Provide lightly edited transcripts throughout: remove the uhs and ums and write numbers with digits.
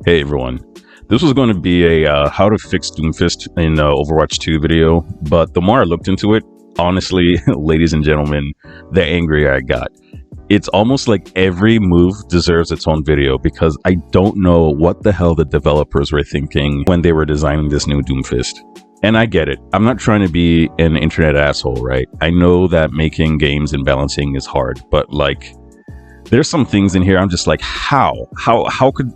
Hey everyone, this was going to be a how to fix Doomfist in Overwatch 2 video, but the more I looked into it, honestly, ladies and gentlemen, the angrier I got. It's almost like every move deserves its own video because I don't know what the hell the developers were thinking when they were designing this new Doomfist. And I get it. I'm not trying to be an internet asshole, right? I know that making games and balancing is hard, but like, there's some things in here I'm just like, how could,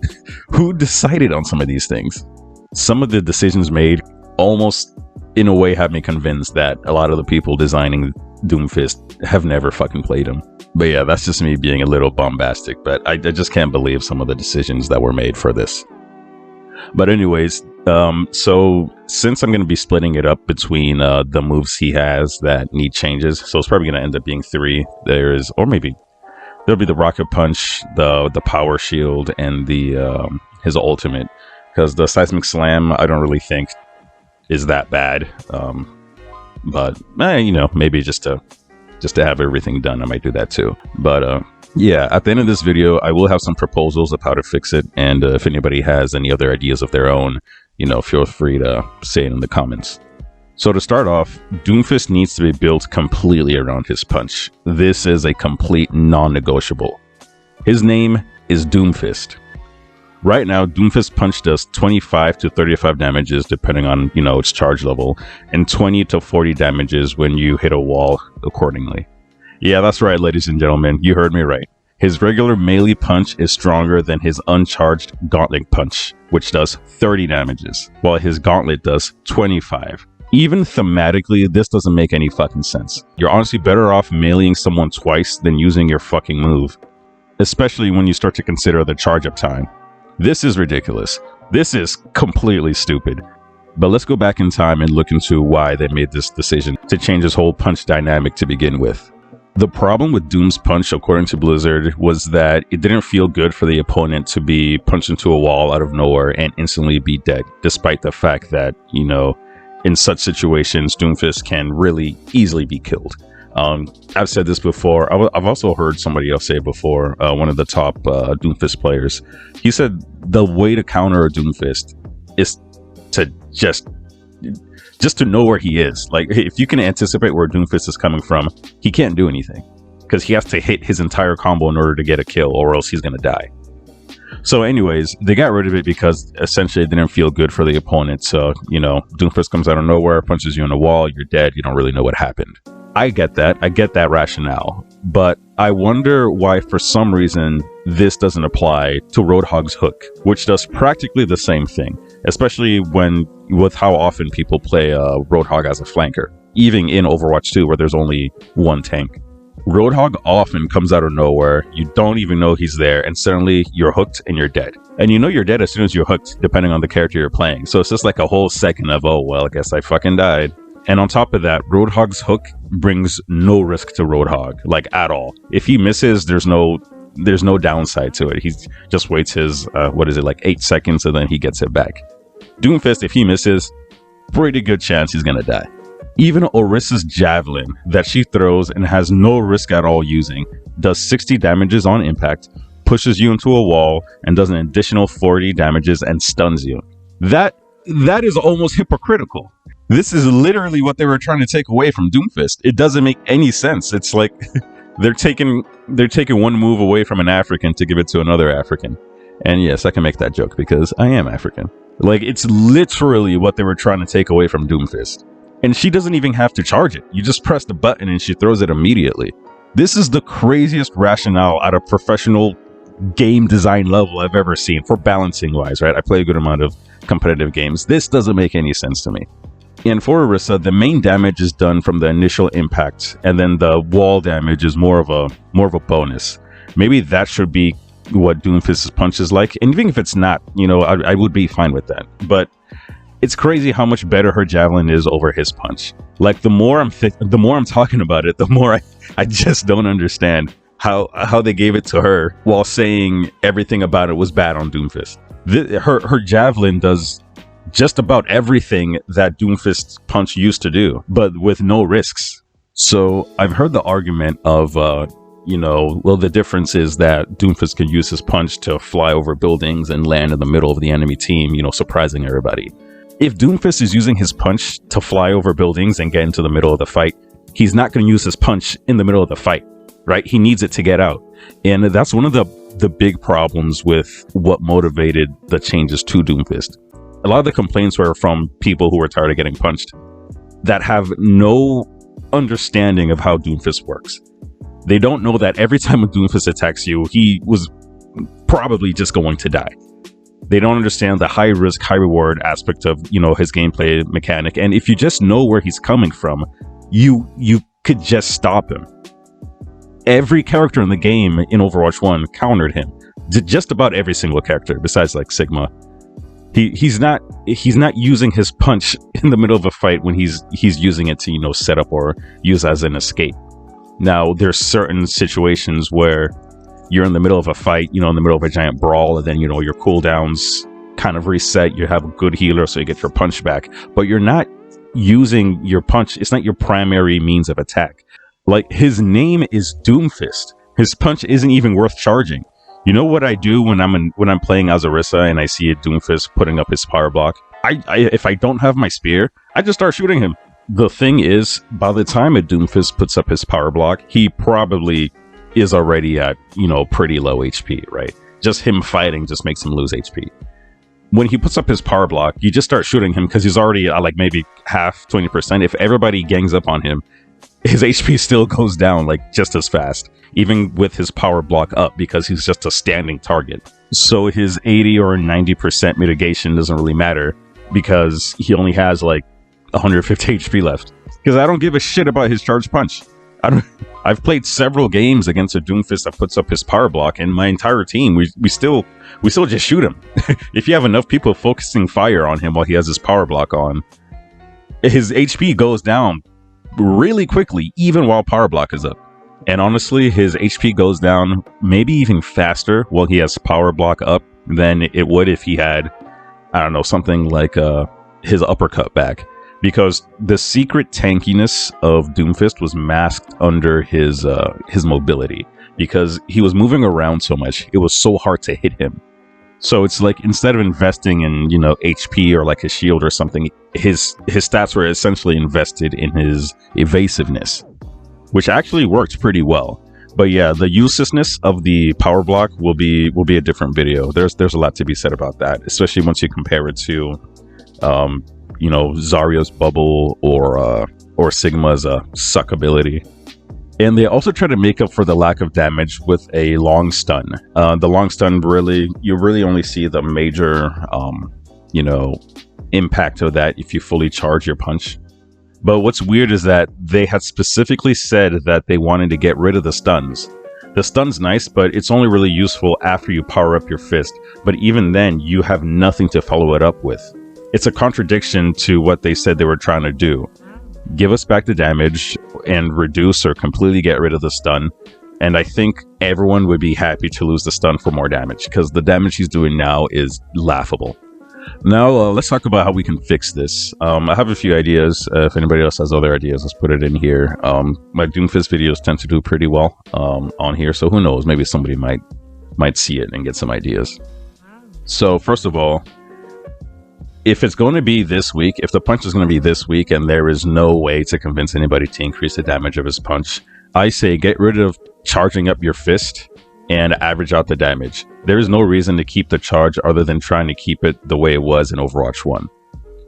who decided on some of these things? Some of the decisions made almost in a way have me convinced that a lot of the people designing Doomfist have never fucking played him. But yeah, that's just me being a little bombastic, but I just can't believe some of the decisions that were made for this. But anyways, so since I'm going to be splitting it up between the moves he has that need changes, so it's probably going to end up being 3. There'll be the Rocket Punch, the Power Shield, and the his ultimate. Because the Seismic Slam, I don't really think is that bad. But you know, maybe just to have everything done, I might do that too. But yeah, at the end of this video, I will have some proposals of how to fix it. And if anybody has any other ideas of their own, you know, feel free to say it in the comments. So to start off, Doomfist needs to be built completely around his punch. This is a complete non-negotiable. His name is Doomfist. Right now, Doomfist punch does 25 to 35 damages depending on, you know, its charge level, and 20 to 40 damages when you hit a wall accordingly. Yeah, that's right, ladies and gentlemen, you heard me right. His regular melee punch is stronger than his uncharged gauntlet punch, which does 30 damages, while his gauntlet does 25. Even thematically, this doesn't make any fucking sense. You're honestly better off meleeing someone twice than using your fucking move. Especially when you start to consider the charge up time. This is ridiculous. This is completely stupid. But let's go back in time and look into why they made this decision to change his whole punch dynamic to begin with. The problem with Doom's punch, according to Blizzard, was that it didn't feel good for the opponent to be punched into a wall out of nowhere and instantly be dead, despite the fact that, you know, in such situations, Doomfist can really easily be killed. I've said this before. I've also heard somebody else say it before, one of the top Doomfist players. He said the way to counter a Doomfist is to just to know where he is. Like, if you can anticipate where Doomfist is coming from, he can't do anything. Because he has to hit his entire combo in order to get a kill, or else he's going to die. So anyways, they got rid of it because essentially it didn't feel good for the opponent. So, you know, Doomfist comes out of nowhere, punches you in the wall, you're dead, you don't really know what happened. I get that rationale. But I wonder why, for some reason, this doesn't apply to Roadhog's hook, which does practically the same thing, especially with how often people play Roadhog as a flanker, even in Overwatch 2 where there's only one tank. Roadhog often comes out of nowhere, you don't even know he's there, and suddenly you're hooked and you're dead. And you know you're dead as soon as you're hooked, depending on the character you're playing. So it's just like a whole second of, oh, well, I guess I fucking died. And on top of that, Roadhog's hook brings no risk to Roadhog, like at all. If he misses, there's no downside to it. He just waits his, 8 seconds, and then he gets it back. Doomfist, if he misses, pretty good chance he's gonna die. Even Orissa's javelin that she throws and has no risk at all using does 60 damages on impact, pushes you into a wall, and does an additional 40 damages and stuns you. That is almost hypocritical. This is literally what they were trying to take away from Doomfist. It doesn't make any sense. It's like they're taking one move away from an African to give it to another African. And yes, I can make that joke because I am African. Like, it's literally what they were trying to take away from Doomfist. And she doesn't even have to charge it. You just press the button and she throws it immediately. This is the craziest rationale at a professional game design level I've ever seen for balancing wise, right? I play a good amount of competitive games. This doesn't make any sense to me. And for Orisa, the main damage is done from the initial impact, and then the wall damage is more of a bonus. Maybe that should be what Doomfist's punch is like. And even if it's not, you know, I would be fine with that. But it's crazy how much better her javelin is over his punch. Like, the more I'm talking about it, the more I just don't understand how they gave it to her while saying everything about it was bad on Doomfist. Her javelin does just about everything that Doomfist's punch used to do, but with no risks. So I've heard the argument of well, the difference is that Doomfist can use his punch to fly over buildings and land in the middle of the enemy team, surprising everybody. If Doomfist is using his punch to fly over buildings and get into the middle of the fight, he's not going to use his punch in the middle of the fight, right? He needs it to get out. And that's one of the big problems with what motivated the changes to Doomfist. A lot of the complaints were from people who were tired of getting punched that have no understanding of how Doomfist works. They don't know that every time a Doomfist attacks you, he was probably just going to die. They don't understand the high risk, high reward aspect of, his gameplay mechanic. And if you just know where he's coming from, you could just stop him. Every character in the game in Overwatch 1 countered him. Just about every single character, besides like Sigma. He's not using his punch in the middle of a fight when he's using it to, set up or use as an escape. Now, there's certain situations where you're in the middle of a fight, in the middle of a giant brawl, and then, your cooldowns kind of reset. You have a good healer, so you get your punch back. But you're not using your punch. It's not your primary means of attack. Like, his name is Doomfist. His punch isn't even worth charging. You know what I do when I'm playing as Orisa and I see a Doomfist putting up his power block? If I don't have my spear, I just start shooting him. The thing is, by the time a Doomfist puts up his power block, he probably is already at, pretty low HP, right? Just him fighting just makes him lose HP. When he puts up his power block, you just start shooting him because he's already at like maybe half, 20%. If everybody gangs up on him, his HP still goes down like just as fast, even with his power block up, because he's just a standing target. So his 80 or 90% mitigation doesn't really matter because he only has like 150 HP left. Because I don't give a shit about his charge punch. I've played several games against a Doomfist that puts up his power block, and my entire team, we still just shoot him. If you have enough people focusing fire on him while he has his power block on, his HP goes down really quickly, even while power block is up. And honestly, his HP goes down maybe even faster while he has power block up than it would if he had, I don't know, something like his uppercut back. Because the secret tankiness of Doomfist was masked under his mobility. Because he was moving around so much, it was so hard to hit him. So it's like, instead of investing in, HP or like a shield or something, his stats were essentially invested in his evasiveness, which actually worked pretty well. But yeah, the uselessness of the power block will be a different video. There's a lot to be said about that, especially once you compare it to Zarya's bubble or Sigma's suck ability. And they also try to make up for the lack of damage with a long stun. The long stun you really only see the major impact of that if you fully charge your punch. But what's weird is that they had specifically said that they wanted to get rid of the stuns. The stun's nice, but it's only really useful after you power up your fist. But even then, you have nothing to follow it up with. It's a contradiction to what they said they were trying to do. Give us back the damage and reduce or completely get rid of the stun. And I think everyone would be happy to lose the stun for more damage, because the damage he's doing now is laughable. Now, let's talk about how we can fix this. I have a few ideas. If anybody else has other ideas, let's put it in here. My Doomfist videos tend to do pretty well on here, so who knows? Maybe somebody might see it and get some ideas. So, first of all, if it's going to be this week, if the punch is going to be this week and there is no way to convince anybody to increase the damage of his punch, I say get rid of charging up your fist and average out the damage. There is no reason to keep the charge other than trying to keep it the way it was in Overwatch 1.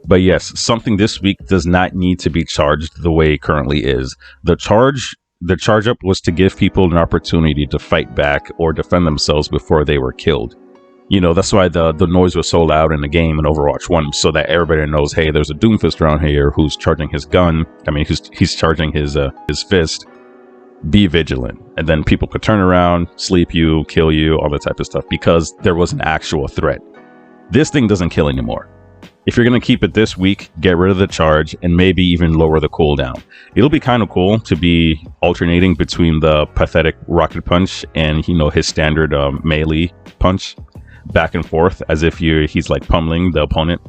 But yes, something this week does not need to be charged the way it currently is. The charge up was to give people an opportunity to fight back or defend themselves before they were killed. That's why the noise was so loud in the game in Overwatch 1, so that everybody knows, hey, there's a Doomfist around here who's charging his gun. He's charging his fist. Be vigilant. And then people could turn around, sleep you, kill you, all that type of stuff, because there was an actual threat. This thing doesn't kill anymore. If you're going to keep it this week, get rid of the charge and maybe even lower the cooldown. It'll be kind of cool to be alternating between the pathetic rocket punch and, his standard melee punch. Back and forth as if he's like pummeling the opponent,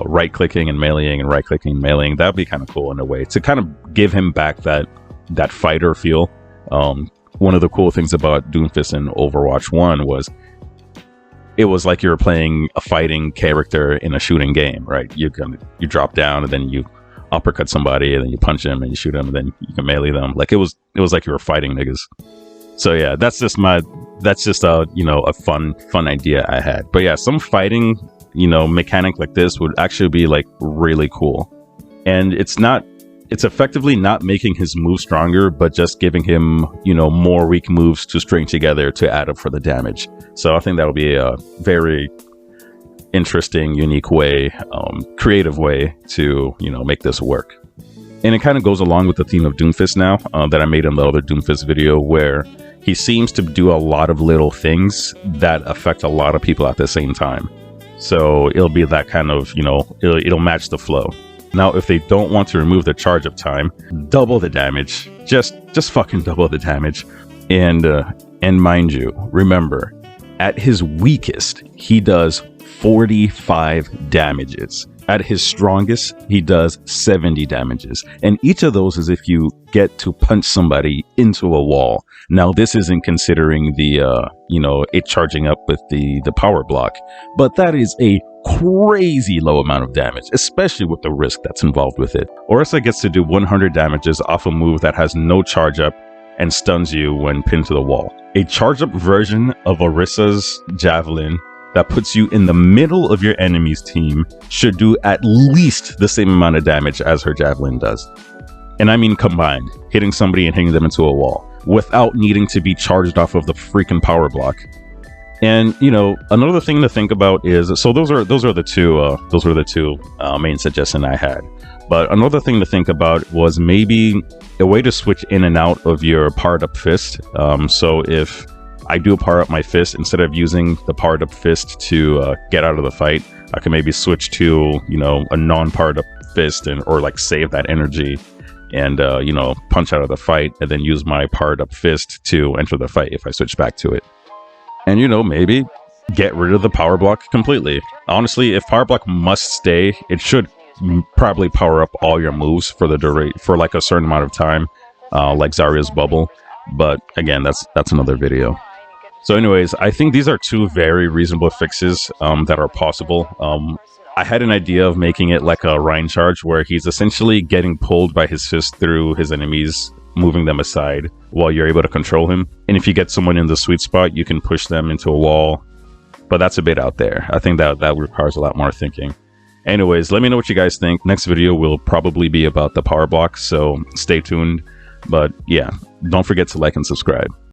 right clicking and meleeing and right clicking and meleeing. That'd be kind of cool in a way to kind of give him back that fighter feel. one of the cool things about Doomfist in Overwatch 1 was it was like you were playing a fighting character in a shooting game, right? You drop down and then you uppercut somebody and then you punch him and you shoot him and then you can melee them. Like it was like you were fighting niggas. So yeah, that's just a, you know, a fun idea I had. But yeah, some fighting, you know, mechanic like this would actually be like really cool. And it's effectively not making his move stronger, but just giving him, you know, more weak moves to string together to add up for the damage. So I think that'll be a very interesting, unique way, creative way to, you know, make this work. And it kind of goes along with the theme of Doomfist now that I made in the other Doomfist video, where he seems to do a lot of little things that affect a lot of people at the same time. So it'll be that kind of, you know, it'll match the flow. Now, if they don't want to remove the charge up time, double the damage. Just fucking double the damage. And mind you, remember, at his weakest, he does 45 damages. At his strongest, he does 70 damages. And each of those is if you get to punch somebody into a wall. Now, this isn't considering the, you know, it charging up with the power block. But that is a crazy low amount of damage, especially with the risk that's involved with it. Orisa gets to do 100 damages off a move that has no charge up and stuns you when pinned to the wall. A charge up version of Orisa's Javelin that puts you in the middle of your enemy's team should do at least the same amount of damage as her Javelin does. And I mean combined, hitting somebody and hitting them into a wall without needing to be charged off of the freaking power block. And, you know, another thing to think about is, so those are the two main suggestions I had. But another thing to think about was maybe a way to switch in and out of your powered up fist. So if I do power up my fist, instead of using the powered up fist to get out of the fight, I can maybe switch to, you know, a non-powered up fist or like save that energy and, you know, punch out of the fight and then use my powered up fist to enter the fight if I switch back to it. And, you know, maybe get rid of the power block completely. Honestly, if power block must stay, it should probably power up all your moves for like a certain amount of time, like Zarya's bubble. But again, that's another video. So anyways, I think these are two very reasonable fixes that are possible. I had an idea of making it like a Rhine charge, where he's essentially getting pulled by his fist through his enemies, moving them aside while you're able to control him. And if you get someone in the sweet spot, you can push them into a wall. But that's a bit out there. I think that requires a lot more thinking. Anyways, let me know what you guys think. Next video will probably be about the power block, so stay tuned. But yeah, don't forget to like and subscribe.